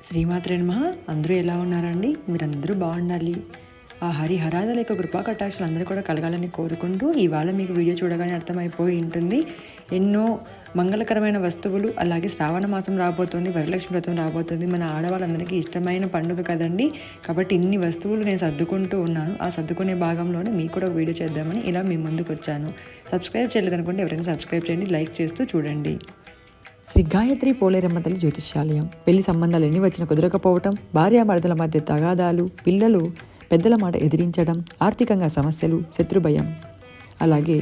శ్రీమాత్రే నమః. అందరూ ఎలా ఉన్నారండి? మీరందరూ బాగుండాలి. ఆ హరిహరాదుల యొక్క కృపా కటాక్షలు అందరూ కూడా కలగాలని కోరుకుంటూ ఇవాళ మీకు వీడియో చూడగానే అర్థమైపోయి ఉంటుంది. ఎన్నో మంగళకరమైన వస్తువులు, అలాగే శ్రావణ మాసం రాబోతుంది, వరలక్ష్మి వ్రతం రాబోతుంది. మన ఆడవాళ్ళందరికీ ఇష్టమైన పండుగ కదండి. కాబట్టి ఇన్ని వస్తువులు నేను సర్దుకుంటూ ఉన్నాను. ఆ సర్దుకునే భాగంలోనే మీకు కూడా ఒక వీడియో చేద్దామని ఇలా మీ ముందుకు వచ్చాను. సబ్స్క్రైబ్ చేయలేదనుకుంటే ఎవరైనా సబ్స్క్రైబ్ చేయండి, లైక్ చేస్తూ చూడండి. శ్రీ గాయత్రి పోలేరమ్మ తల్లి జ్యోతిష్యాలయం. పెళ్లి సంబంధాలు ఎన్ని వచ్చినా కుదరకపోవటం, భార్యాభర్తల మధ్య తగాదాలు, పిల్లలు పెద్దల మాట ఎదిరించడం, ఆర్థికంగా సమస్యలు, శత్రుభయం, అలాగే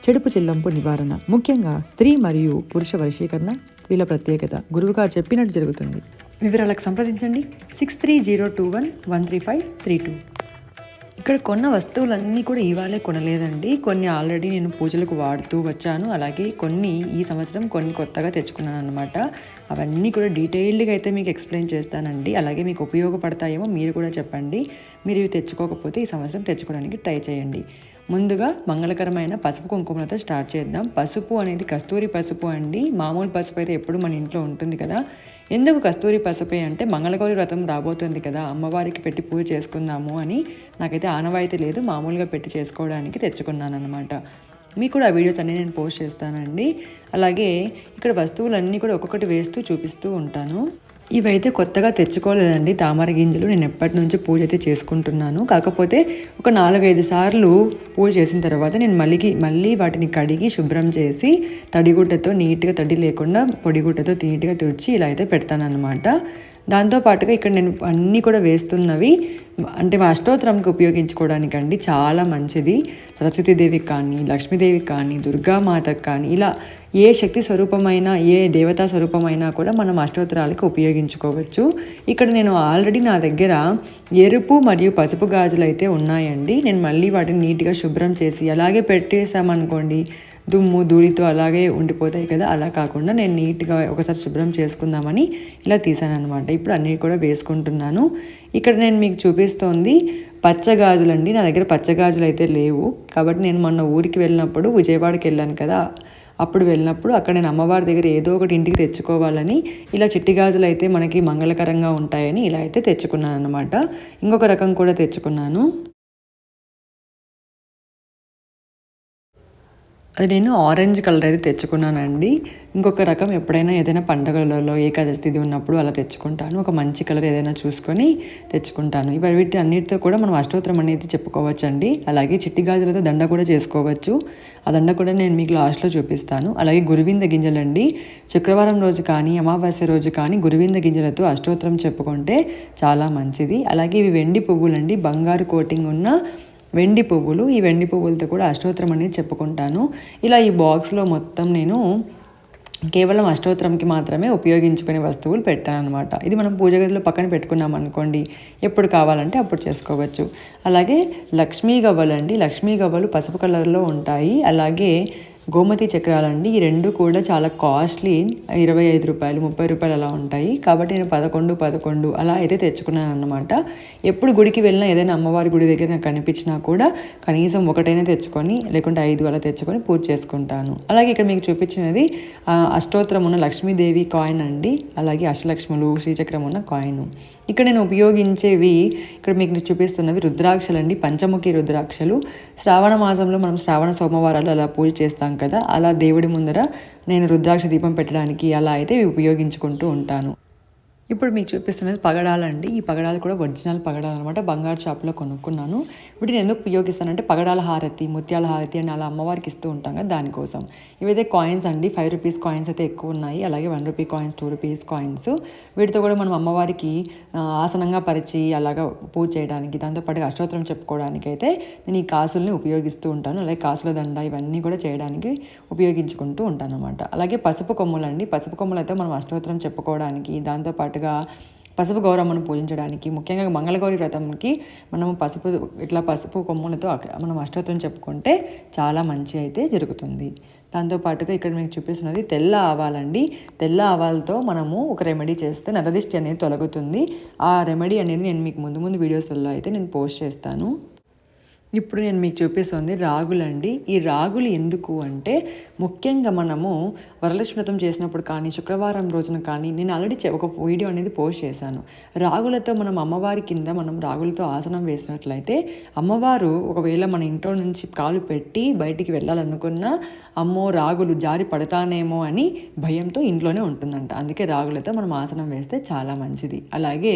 చెడుపు చెల్లంపు నివారణ, ముఖ్యంగా స్త్రీ మరియు పురుష వశీకరణ వీళ్ళ ప్రత్యేకత. గురువుగారు చెప్పినట్టు జరుగుతుంది. వివరాలకు సంప్రదించండి 6302113532. ఇక్కడ కొన్న వస్తువులన్నీ కూడా ఇవాళే కొనలేదండి. కొన్ని ఆల్రెడీ నేను పూజలకు వాడుతూ వచ్చాను. అలాగే కొన్ని ఈ సంవత్సరం కొన్ని కొత్తగా తెచ్చుకున్నాను అనమాట. అవన్నీ కూడా డీటెయిల్డ్గా అయితే మీకు ఎక్స్ప్లెయిన్ చేస్తానండి. అలాగే మీకు ఉపయోగపడతాయేమో మీరు కూడా చెప్పండి. మీరు ఇవి తెచ్చుకోకపోతే ఈ సంవత్సరం తెచ్చుకోవడానికి ట్రై చేయండి. ముందుగా మంగళకరమైన పసుపు కుంకుమలతో స్టార్ట్ చేద్దాం. పసుపు అనేది కస్తూరి పసుపు అండి. మామూలు పసుపు అయితే ఎప్పుడు మన ఇంట్లో ఉంటుంది కదా. ఎందుకు కస్తూరి పసుపే అంటే మంగళగౌరి వ్రతం రాబోతుంది కదా, అమ్మవారికి పెట్టి పూజ చేసుకుందాము అని నాకైతే ఆనవాయితీ లేదు. మామూలుగా పెట్టి చేసుకోవడానికి తెచ్చుకున్నాను అనమాట. మీకు కూడా ఆ వీడియోస్ అన్నీ నేను పోస్ట్ చేస్తానండి. అలాగే ఇక్కడ వస్తువులన్నీ కూడా ఒక్కొక్కటి వేస్తూ చూపిస్తూ ఉంటాను. ఇవైతే కొత్తగా తెచ్చుకోలేదండి. తామర గింజలు నేను ఎప్పటి నుంచి పూజ అయితే చేసుకుంటున్నాను. కాకపోతే ఒక 4-5 సార్లు పూజ చేసిన తర్వాత నేను మళ్ళీ వాటిని కడిగి శుభ్రం చేసి తడిగుడ్డతో నీట్గా, తడి లేకుండా పొడిగుడ్డతో నీట్గా తుడిచి ఇలా అయితే పెడతానన్నమాట. దాంతోపాటుగా ఇక్కడ నేను అన్నీ కూడా వేస్తున్నవి అంటే మా అష్టోత్తరంకి ఉపయోగించుకోవడానికండి. చాలా మంచిది. సరస్వతీదేవికి కానీ, లక్ష్మీదేవికి కానీ, దుర్గామాతకు కానీ, ఇలా ఏ శక్తి స్వరూపమైన, ఏ దేవతా స్వరూపమైనా కూడా మనం అష్టోత్తరాలకు ఉపయోగించుకోవచ్చు. ఇక్కడ నేను ఆల్రెడీ నా దగ్గర ఎరుపు మరియు పసుపు గాజులు అయితే ఉన్నాయండి. నేను మళ్ళీ వాటిని నీట్గా శుభ్రం చేసి అలాగే పెట్టేసామనుకోండి, దుమ్ము ధూళితో అలాగే ఉండిపోతాయి కదా. అలా కాకుండా నేను నీట్గా ఒకసారి శుభ్రం చేసుకుందామని ఇలా తీసాను అనమాట. ఇప్పుడు అన్నీ కూడా వేసుకుంటున్నాను. ఇక్కడ నేను మీకు చూపిస్తోంది పచ్చగాజులు అండి. నా దగ్గర పచ్చగాజులు అయితే లేవు. కాబట్టి నేను మొన్న ఊరికి వెళ్ళినప్పుడు, విజయవాడకి వెళ్ళాను కదా, అప్పుడు వెళ్ళినప్పుడు అక్కడ నేను అమ్మవారి దగ్గర ఏదో ఒకటి ఇంటికి తెచ్చుకోవాలని ఇలా చిట్టి గాజులు అయితే మనకి మంగళకరంగా ఉంటాయని ఇలా అయితే తెచ్చుకున్నాను అనమాట. ఇంకొక రకం కూడా తెచ్చుకున్నాను. అది నేను ఆరెంజ్ కలర్ అయితే తెచ్చుకున్నానండి. ఇంకొక రకం ఎప్పుడైనా ఏదైనా పండుగలలో ఏకాదశి తిథి ఉన్నప్పుడు అలా తెచ్చుకుంటాను. ఒక మంచి కలర్ ఏదైనా చూసుకొని తెచ్చుకుంటాను. వీటి అన్నిటితో కూడా మనం అష్టోత్తరం అనేది చెప్పుకోవచ్చు అండి. అలాగే చిట్టి గాజులతో దండ కూడా చేసుకోవచ్చు. ఆ దండ కూడా నేను మీకు లాస్ట్లో చూపిస్తాను. అలాగే గురువింద గింజలండి. శుక్రవారం రోజు కానీ, అమావాస్య రోజు కానీ గురువింద గింజలతో అష్టోత్తరం చెప్పుకుంటే చాలా మంచిది. అలాగే ఇవి వెండి పువ్వులండి, బంగారు కోటింగ్ ఉన్న వెండి పువ్వులు. ఈ వెండి పువ్వులతో కూడా అష్టోత్తరం అనేది చెప్పుకుంటాను. ఇలా ఈ బాక్స్లో మొత్తం నేను కేవలం అష్టోత్తరంకి మాత్రమే ఉపయోగించుకునే వస్తువులు పెట్టాను అనమాట. ఇది మనం పూజ గదిలో పక్కన పెట్టుకున్నాం అనుకోండి, ఎప్పుడు కావాలంటే అప్పుడు చేసుకోవచ్చు. అలాగే లక్ష్మీ గవ్వలు అండి. లక్ష్మీ గవ్వలు పసుపు కలర్లో ఉంటాయి. అలాగే గోమతి చక్రాలండి. ఈ రెండు కూడా చాలా కాస్ట్లీ, 25 రూపాయలు, 30 రూపాయలు అలా ఉంటాయి. కాబట్టి నేను 11 అలా అయితే తెచ్చుకున్నాను అనమాట. ఎప్పుడు గుడికి వెళ్ళినా, ఏదైనా అమ్మవారి గుడి దగ్గర నాకు కనిపించినా కూడా కనీసం ఒకటైనా తెచ్చుకొని, లేకుంటే 5 అలా తెచ్చుకొని పూజ చేసుకుంటాను. అలాగే ఇక్కడ మీకు చూపించినది అష్టోత్తరం ఉన్న లక్ష్మీదేవి కాయిన్ అండి. అలాగే అష్టలక్ష్ములు, శ్రీచక్రం ఉన్న కాయిన్. ఇక్కడ నేను ఉపయోగించేవి, ఇక్కడ మీకు చూపిస్తున్నవి రుద్రాక్షలు అండి. పంచముఖి రుద్రాక్షలు. శ్రావణ మాసంలో మనం శ్రావణ సోమవారాలు అలా పూజ చేస్తాం కదా, అలా దేవుడి ముందర నేను రుద్రాక్ష దీపం పెట్టడానికి అలా అయితే ఉపయోగించుకుంటూ ఉంటాను. ఇప్పుడు మీకు చూపిస్తున్నది పగడాలండి. ఈ పగడాలు కూడా ఒరిజినల్ పగడాలు అనమాట. బంగారు షాప్లో కొనుక్కున్నాను. వీటిని ఎందుకు ఉపయోగిస్తానంటే పగడాల హారతి, ముత్యాల హారతి అని అలా అమ్మవారికి ఇస్తూ ఉంటాం కదా, దానికోసం. ఇవైతే కాయిన్స్ అండి. 5 రూపీస్ కాయిన్స్ అయితే ఎక్కువ ఉన్నాయి. అలాగే 1 రూపీ కాయిన్స్, 2 రూపీస్ కాయిన్స్. వీటితో కూడా మనం అమ్మవారికి ఆసనంగా పరిచి అలాగా పూజ చేయడానికి, దాంతోపాటుగా అష్టోత్తరం చెప్పుకోవడానికి అయితే నేను ఈ కాసుల్ని ఉపయోగిస్తూ ఉంటాను. అలాగే కాసుల దండ ఇవన్నీ కూడా చేయడానికి ఉపయోగించుకుంటూ ఉంటాను అనమాట. అలాగే పసుపు కొమ్ములు అండి. పసుపు కొమ్ములు అయితే మనం అష్టోత్తరం చెప్పుకోవడానికి, దాంతోపాటు పసుపు గౌరమ్మను పూజించడానికి, ముఖ్యంగా మంగళగౌరి వ్రతంకి మనము పసుపు కొమ్ములతో మనం అష్టోత్తరం చెప్పుకుంటే చాలా మంచి అయితే జరుగుతుంది. దాంతోపాటుగా ఇక్కడ మీకు చూపిస్తున్నది తెల్ల ఆవాలండి. తెల్ల ఆవాలతో మనము ఒక రెమెడీ చేస్తే నరదిష్టి అనేది తొలగుతుంది. ఆ రెమెడీ అనేది నేను మీకు ముందు వీడియోస్లో అయితే నేను పోస్ట్ చేస్తాను. ఇప్పుడు నేను మీకు చూపిస్తుంది రాగులండి. ఈ రాగులు ఎందుకు అంటే ముఖ్యంగా మనము వరలక్ష్మి వ్రతం చేసినప్పుడు కానీ శుక్రవారం రోజున కానీ నేను ఆల్రెడీ ఒక వీడియో అనేది పోస్ట్ చేశాను. రాగులతో మనం అమ్మవారి కింద మనం రాగులతో ఆసనం వేసినట్లయితే అమ్మవారు ఒకవేళ మన ఇంట్లో నుంచి కాలు పెట్టి బయటికి వెళ్ళాలనుకున్నా అమ్మో రాగులు జారి పడతానేమో అని భయంతో ఇంట్లోనే ఉంటుందంట. అందుకే రాగులతో మనం ఆసనం వేస్తే చాలా మంచిది. అలాగే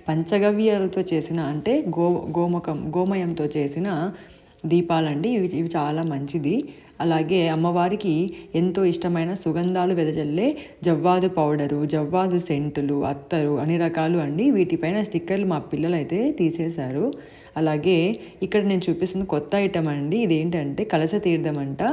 పంచగవ్యాలతో చేసిన అంటే గోమయంతో చేసిన దీపాలండి. ఇవి చాలా మంచిది. అలాగే అమ్మవారికి ఎంతో ఇష్టమైన సుగంధాలు వెదజల్లే జవ్వాదు పౌడరు, జవ్వాదు సెంటులు, అత్తరు అన్ని రకాలు అండి. వీటిపైన స్టిక్కర్లు మా పిల్లలు అయితే తీసేశారు. అలాగే ఇక్కడ నేను చూపిస్తున్న కొత్త ఐటమ్ అండి. ఇదేంటంటే కలస తీర్థం అంట.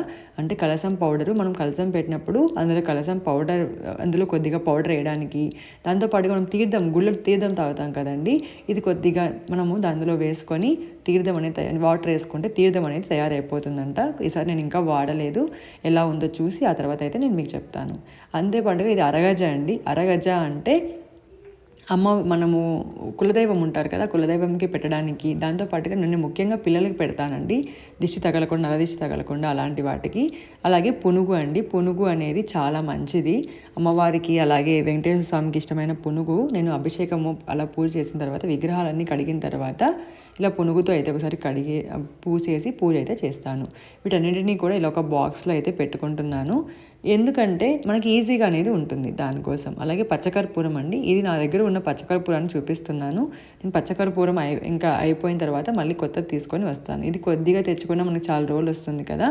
అంటే కలసం పౌడరు. మనం కలసం పెట్టినప్పుడు అందులో కలసం పౌడర్, అందులో కొద్దిగా పౌడర్ వేయడానికి, దాంతోపాటుగా మనం గుళ్ళ తీర్థం తాగుతాం కదండి. ఇది కొద్దిగా మనము దానిలో వేసుకొని తీర్థం అనేది వాటర్ వేసుకుంటే తీర్థం అనేది తయారైపోతుందంట. ఈసారి నేను ఇంకా వాడలేదు, ఎలా ఉందో చూసి ఆ తర్వాత అయితే నేను మీకు చెప్తాను. అంతేపాటుగా ఇది అరగజ అండి. అరగజ అంటే మనము కులదైవం ఉంటారు కదా, కులదైవంకి పెట్టడానికి. దాంతోపాటుగా నేను ముఖ్యంగా పిల్లలకి పెడతానండి, దిష్టి తగలకుండా, నరదిష్టి తగలకుండా అలాంటి వాటికి. అలాగే పునుగు అండి. పునుగు అనేది చాలా మంచిది అమ్మవారికి. అలాగే వెంకటేశ్వర స్వామికి ఇష్టమైన పునుగు నేను అభిషేకము అలా పూజ చేసిన తర్వాత విగ్రహాలన్నీ కడిగిన తర్వాత ఇలా పునుగుతో అయితే ఒకసారి పూసేసి పూజ అయితే చేస్తాను. వీటన్నింటినీ కూడా ఇలా ఒక బాక్స్లో అయితే పెట్టుకుంటున్నాను. ఎందుకంటే మనకి ఈజీగా అనేది ఉంటుంది దానికోసం. అలాగే పచ్చకర్పూరం అండి. ఇది నా దగ్గర ఉన్న పచ్చకర్పూరాన్ని చూపిస్తున్నాను. నేను పచ్చకర్పూరం ఇంకా అయిపోయిన తర్వాత మళ్ళీ కొత్తది తీసుకొని వస్తాను. ఇది కొద్దిగా తెచ్చుకున్నా మనకి చాలా రోజులు వస్తుంది కదా.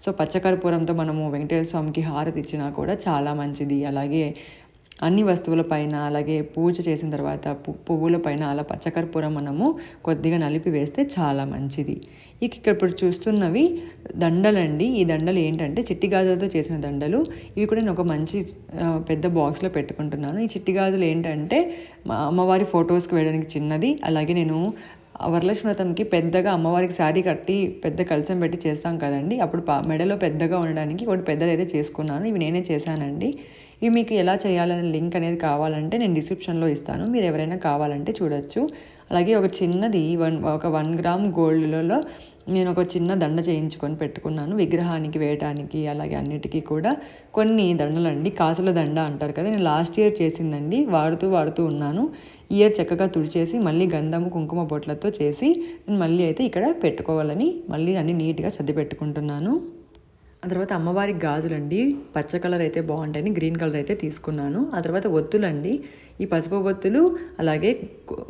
సో పచ్చకర్పూరంతో మనము వెంకటేశ్వర స్వామికి హారతి ఇచ్చినా కూడా చాలా మంచిది. అలాగే అన్ని వస్తువులపైన, అలాగే పూజ చేసిన తర్వాత పువ్వులపైన అలా పచ్చకర్పూరం మనము కొద్దిగా నలిపి వేస్తే చాలా మంచిది. ఇక్కడ ఇప్పుడు చూస్తున్నవి దండలండి. ఈ దండలు ఏంటంటే చిట్టి గాజులతో చేసిన దండలు. ఇవి కూడా నేను ఒక మంచి పెద్ద బాక్స్లో పెట్టుకుంటున్నాను. ఈ చిట్టి గాజులు ఏంటంటే అమ్మవారి ఫొటోస్కి వేయడానికి చిన్నది. అలాగే నేను వరలక్ష్మి వ్రతంకి పెద్దగా అమ్మవారికి శారీ కట్టి పెద్ద కలసం పెట్టి చేస్తాం కదండి, అప్పుడు మెడలో పెద్దగా ఉండడానికి ఒకటి పెద్దదైతే చేసుకున్నాను. ఇవి నేనే చేశానండి. ఇవి మీకు ఎలా చేయాలనే లింక్ అనేది కావాలంటే నేను డిస్క్రిప్షన్లో ఇస్తాను, మీరు ఎవరైనా కావాలంటే చూడొచ్చు. అలాగే ఒక చిన్నది 1 గ్రామ్ గోల్డ్లలో నేను ఒక చిన్న దండ చేయించుకొని పెట్టుకున్నాను విగ్రహానికి వేయడానికి. అలాగే అన్నిటికీ కూడా కొన్ని దండలండి, కాసుల దండ అంటారు కదా, నేను లాస్ట్ ఇయర్ చేసిందండి. వాడుతూ ఉన్నాను. ఇయర్ చక్కగా తుడిచేసి మళ్ళీ గంధము కుంకుమ బొట్లతో చేసి నేను మళ్ళీ అయితే ఇక్కడ పెట్టుకోవాలని మళ్ళీ అన్ని నీట్గా సర్ది పెట్టుకుంటున్నాను. ఆ తర్వాత అమ్మవారికి గాజులండి. పచ్చ కలర్ అయితే బాగుంటాయని గ్రీన్ కలర్ అయితే తీసుకున్నాను. ఆ తర్వాత ఒత్తులండి. ఈ పసుపు ఒత్తులు, అలాగే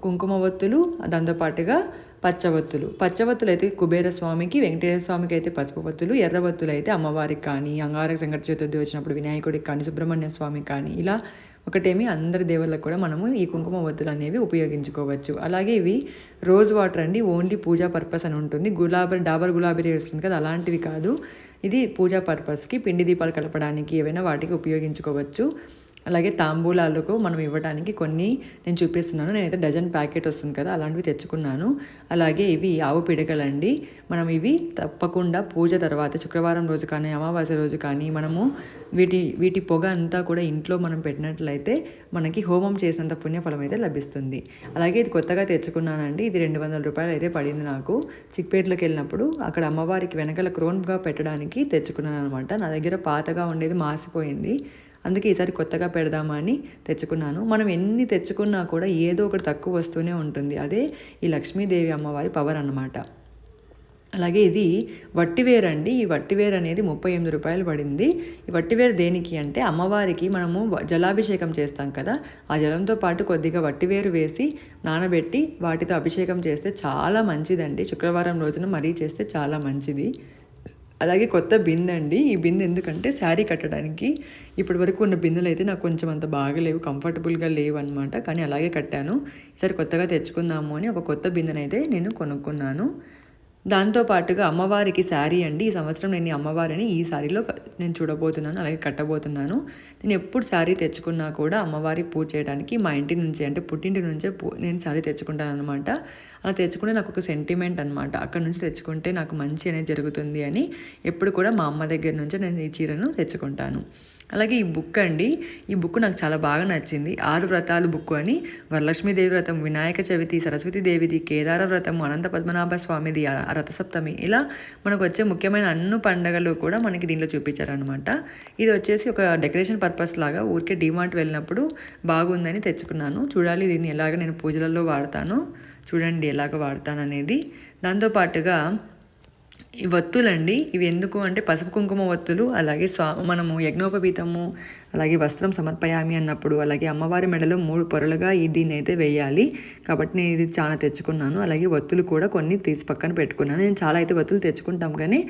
కుంకుమ ఒత్తులు, దాంతోపాటుగా పచ్చవత్తులు అయితే కుబేర స్వామికి, వెంకటేశ్వర స్వామికి అయితే పసుపు ఒత్తులు, ఎర్ర ఒత్తులు అయితే అమ్మవారికి కానీ, అంగారక సంకట చతుర్థి వచ్చినప్పుడు వినాయకుడికి కానీ, సుబ్రహ్మణ్య స్వామికి కానీ, ఇలా ఒకటేమి అందరి దేవుళ్ళకు కూడా మనము ఈ కుంకుమ ఒత్తులు అనేవి ఉపయోగించుకోవచ్చు. అలాగే ఇవి రోజ్ వాటర్ అండి. ఓన్లీ పూజా పర్పస్ అని ఉంటుంది. డాబర్ గులాబీ వస్తుంది కదా, అలాంటివి కాదు. ఇది పూజా పర్పస్కి, పిండి దీపాలు కలపడానికి, ఏవైనా వాటికి ఉపయోగించుకోవచ్చు. అలాగే తాంబూలాలకు మనం ఇవ్వడానికి కొన్ని నేను చూపిస్తున్నాను. నేనైతే డజన్ ప్యాకెట్ వస్తుంది కదా, అలాంటివి తెచ్చుకున్నాను. అలాగే ఇవి ఆవు పిడకలండి. మనం ఇవి తప్పకుండా పూజ తర్వాత శుక్రవారం రోజు కానీ, అమావాస్య రోజు కానీ మనము వీటి పొగ అంతా కూడా ఇంట్లో మనం పెట్టినట్లయితే మనకి హోమం చేసినంత పుణ్యఫలం అయితే లభిస్తుంది. అలాగే ఇది కొత్తగా తెచ్చుకున్నానండి. ఇది 200 రూపాయలు అయితే పడింది నాకు. చిక్పేటలోకి వెళ్ళినప్పుడు అక్కడ అమ్మవారికి వెనకాల క్రోన్గా పెట్టడానికి తెచ్చుకున్నాను అనమాట. నా దగ్గర పాతగా ఉండేది మాసిపోయింది, అందుకే ఈసారి కొత్తగా పెడదామని తెచ్చుకున్నాను. మనం ఎన్ని తెచ్చుకున్నా కూడా ఏదో ఒకటి తక్కువ వస్తూనే ఉంటుంది. అదే ఈ లక్ష్మీదేవి అమ్మవారి పవర్ అన్నమాట. అలాగే ఇది వట్టివేరు అండి. ఈ వట్టివేరు అనేది 38 రూపాయలు పడింది. ఈ వట్టివేరు దేనికి అంటే అమ్మవారికి మనము జలాభిషేకం చేస్తాం కదా, ఆ జలంతో పాటు కొద్దిగా వట్టివేరు వేసి నానబెట్టి వాటితో అభిషేకం చేస్తే చాలా మంచిదండి. శుక్రవారం రోజున మరీ చేస్తే చాలా మంచిది. అలాగే కొత్త బిందె అండి. ఈ బిందె ఎందుకంటే శారీ కట్టడానికి. ఇప్పటి వరకు ఉన్న బిందెలు అయితే నాకు కొంచెం అంత బాగలేవు, కంఫర్టబుల్గా లేవు అనమాట. కానీ అలాగే కట్టాను. ఈసారి కొత్తగా తెచ్చుకుందాము అని ఒక కొత్త బిందెనైతే నేను కొనుక్కున్నాను. దాంతోపాటుగా అమ్మవారికి శారీ అండి. ఈ సంవత్సరం నేను ఈ అమ్మవారిని ఈ శారీలో నేను చూడబోతున్నాను, అలాగే కట్టబోతున్నాను. నేను ఎప్పుడు శారీ తెచ్చుకున్నా కూడా అమ్మవారికి పూజ చేయడానికి మా ఇంటి నుంచి అంటే పుట్టింటి నుంచే నేను శారీ తెచ్చుకుంటాను అనమాట. అలా తెచ్చుకుంటే నాకు ఒక సెంటిమెంట్ అనమాట. అక్కడ నుంచి తెచ్చుకుంటే నాకు మంచి అనేది జరుగుతుంది అని ఎప్పుడు కూడా మా అమ్మ దగ్గర నుంచే నేను ఈ చీరను తెచ్చుకుంటాను. అలాగే ఈ బుక్ అండి, ఈ బుక్ నాకు చాలా బాగా నచ్చింది. 6 వ్రతాలు బుక్ అని వరలక్ష్మీదేవి వ్రతం, వినాయక చవితి, సరస్వతీదేవిది, కేదార వ్రతం, అనంత పద్మనాభ స్వామిది, రథసప్తమి, ఇలా మనకు వచ్చే ముఖ్యమైన అన్ని పండుగలు కూడా మనకి దీనిలో చూపించారనమాట. ఇది వచ్చేసి ఒక డెకరేషన్ పర్పస్ లాగా ఊరికే డీమార్ట్ వెళ్ళినప్పుడు బాగుందని తెచ్చుకున్నాను. చూడాలి దీన్ని ఎలాగ నేను పూజలలో వాడతాను, చూడండి ఎలాగ వాడతాను అనేది. దాంతోపాటుగా ఈ వత్తులండి, ఇవి ఎందుకు అంటే పసుపు కుంకుమ వత్తులు, అలాగే మనము యజ్ఞోపవీతము, అలాగే వస్త్రం సమర్పయామి అన్నప్పుడు, అలాగే అమ్మవారి మెడలో 3 పొరలుగా దీన్ని అయితే వేయాలి. కాబట్టి నేను ఇది చాలా తెచ్చుకున్నాను. అలాగే వత్తులు కూడా కొన్ని తీసి పక్కన పెట్టుకున్నాను. నేను చాలా అయితే వత్తులు తెచ్చుకుంటాం, కానీ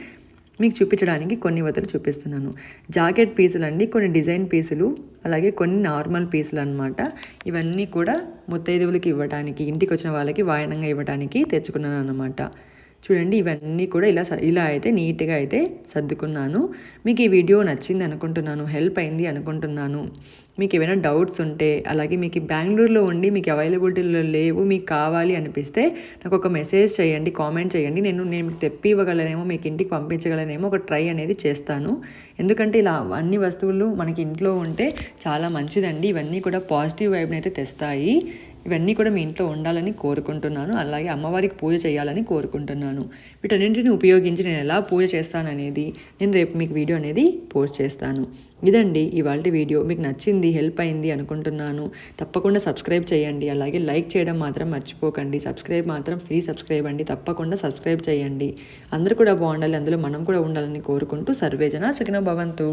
మీకు చూపించడానికి కొన్ని వత్తులు చూపిస్తున్నాను. జాకెట్ పీసులు అండి, కొన్ని డిజైన్ పీసులు, అలాగే కొన్ని నార్మల్ పీసులు అనమాట. ఇవన్నీ కూడా ముత్తైదువులకి ఇవ్వడానికి, ఇంటికి వచ్చిన వాళ్ళకి వాయనంగా ఇవ్వడానికి తెచ్చుకున్నాను అనమాట. చూడండి ఇవన్నీ కూడా ఇలా అయితే నీట్గా అయితే సర్దుకున్నాను. మీకు ఈ వీడియో నచ్చింది అనుకుంటున్నాను, హెల్ప్ అయింది అనుకుంటున్నాను. మీకు ఏమైనా డౌట్స్ ఉంటే, అలాగే మీకు బెంగళూరులో ఉండి మీకు అవైలబిలిటీలో లేవు, మీకు కావాలి అనిపిస్తే నాకు ఒక మెసేజ్ చేయండి, కామెంట్ చేయండి. నేను మీకు తెప్పి ఇవ్వగలనేమో, మీకు ఇంటికి పంపించగలనేమో ఒక ట్రై అనేది చేస్తాను. ఎందుకంటే ఇలా అన్ని వస్తువులు మనకి ఇంట్లో ఉంటే చాలా మంచిదండి. ఇవన్నీ కూడా పాజిటివ్ వైబ్ని అయితే తెస్తాయి. ఇవన్నీ కూడా మీ ఇంట్లో ఉండాలని కోరుకుంటున్నాను. అలాగే అమ్మవారికి పూజ చేయాలని కోరుకుంటున్నాను. వీటన్నింటిని ఉపయోగించి నేను ఎలా పూజ చేస్తాననేది నేను రేపు మీకు వీడియో అనేది పోస్ట్ చేస్తాను. ఇదండి ఇవాళ వీడియో. మీకు నచ్చింది, హెల్ప్ అయింది అనుకుంటున్నాను. తప్పకుండా సబ్స్క్రైబ్ చేయండి, అలాగే లైక్ చేయడం మాత్రం మర్చిపోకండి. సబ్స్క్రైబ్ మాత్రం ఫ్రీ సబ్స్క్రైబ్ అండి, తప్పకుండా సబ్స్క్రైబ్ చేయండి. అందరూ కూడా బాగుండాలి, అందులో మనం కూడా ఉండాలని కోరుకుంటూ సర్వేజన సుఖినో భవంతు.